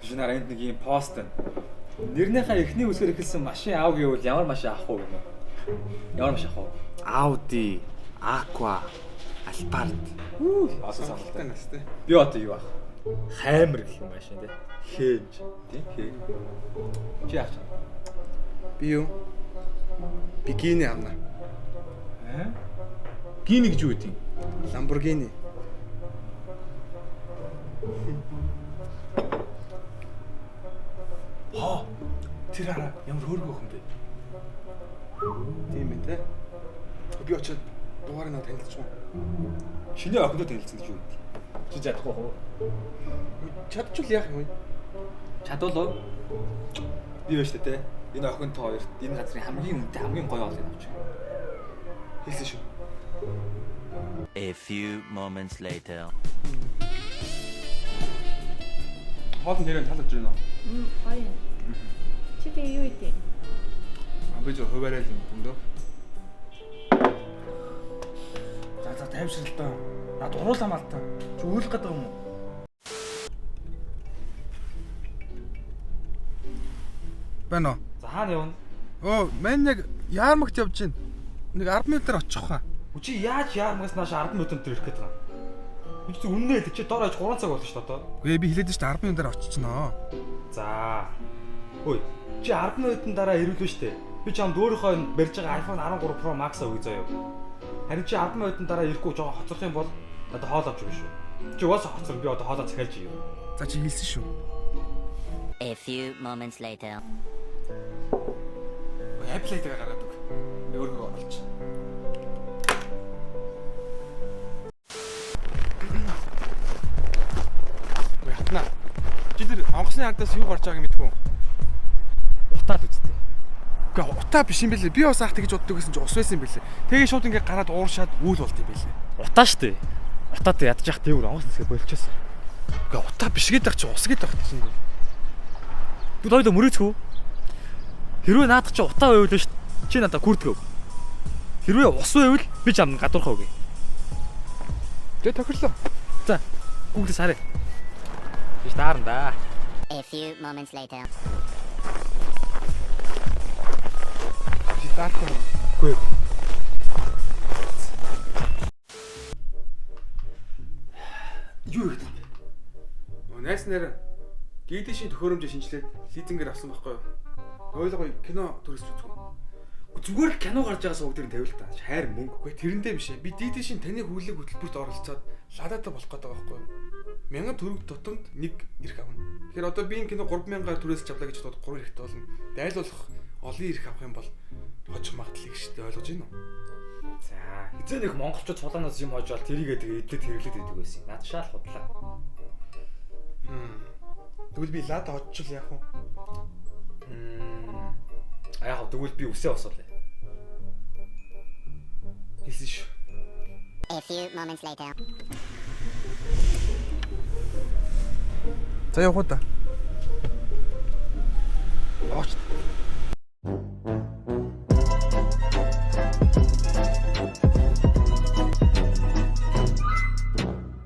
Жинаар энд нэг юм пост байна. Нэрнийхээ эхний үсгээр эхэлсэн машин аав гэвэл ямар машин авах вэ гэнэ? Ямар машин авах вэ? Audi, Aqua, Alphard. Асуусан настай. Би одоо юу авах? Хаймер гэх юм машин тий. Хээж тий. Хээ. Чи яах вэ? Би юу? Би Гини авна. Гини гэж юу гэдэг юм? Lamborghini. Тэр хараа ямар хөөргөө хүн бэ? Тийм ээ те. Би очиод дугаарыг надад танилцсан. Шинэ охиндоо танилцсан гэж юу гэдэг? Чи чадахгүй хөө? Чадчихвал яах юм бэ? Чадвал уу? Би байна шүү дээ. Энэ охинтой хоёрт энэ газрын хамгийн үнэтэй хамгийн гоё олыг авч. Хэлсэн шүү. A few moments later. Хоолн нэрээр талж байна уу? Гоё. Чи би юу идэ? Би зөв хуваарай л юм дүндөө. За тайвшрал таа. Над уруулаа мал таа. Чи өөлөх гэдэг юм уу? Байна уу? За хаана явна? Мэн яг яармагт явж байна. Нэг 10 минутаар очих хаа. Чи яаж яармагаас нааш 10 минутанд төрөх гээд байгаа юм? Би чи үннээ л чи дор аж 3 цаг болно шүү дээ одоо. Үгүй би хэлээд шүү дээ 10 минутаар очичноо. За. Ой, чи 10 минутын дараа ирүүлвэ штэ. Би чамд өөрийнхөө барьж байгаа iPhone 13 Pro Max-а өгье заяа. Харин чи 10 минутын дараа ирэхгүй жоо хоцрох юм бол одоо хоол авч өгнө шүү. Чи угаасаа хоцрох би одоо хоолоо захиалж ий. За чи хэлсэн шүү. A few moments later. Apple-ийг гаргаад өг. Би өөрөө оруулж. Ятна. Чи тэр онгоцны ардаас юу гарч байгааг мэдгүй. Утаад үзтээ. Гэхдээ утаа биш юм бэлээ. Би бас аах тэгж боддог гэсэн чи ус байсан юм бэлээ. Тэгээ шууд ингээ гараад ууршаад үйл болт юм бэлээ. Утаа штэ. Утаад ядж явах тэвэр онгоц нэсгээ болчихсон. Гэхдээ утаа биш гэдэг чи ус гэдэг байх чинь. Бид хоёул мөрөөцгөө. Хэрвээ наадах чи утаа байвал ш. Чи надад күрдгөө. Хэрвээ ус байвал би чамд гадуурхаа үгүй. Тэгээ тохирлоо. За. Гүглээс харъя. Биш таарна да. A few moments later. Чи таарсан уу? Үгүй. Юу гэдэг юм бэ? Найс нэр GD-шийн төхөөрөмжөөр шинжилээд лизингээр авсан байхгүй юу? Ойлгоо кино төрөсч үзгүй. Зүгээр л кино гарч байгаа сууг дээр тавил та. Хайр мөнгө. Үгүй тэрэндээ биш. Би DD-шийн таны хүлэг хөтөлбөрт оролцоод ладаатаа болох гэдэг байгаа байхгүй юу? 1000 төгрөг тутамд нэг ирэх авна. Тэгэхээр одоо би энэ кино 3000-аар түрээсч авлаа гэж бодоход 3 ирэхтэй болно. Дайлуулах олон ирэх авах юм бол хожих магадлалыг штэ ойлгож байна уу? За, эзэн их монголчууд цулаанаас юм хожоод тэрийгээ тэгээ эдлээд хэрэглээд байдаг байсан. Над шаал худлаа. Тэгвэл би лада хоцчул яах вэ? Яг тэгвэл би үсээ босоолаа. Хэлсэн шүү. A few moments later. За явах уу та. Ооч.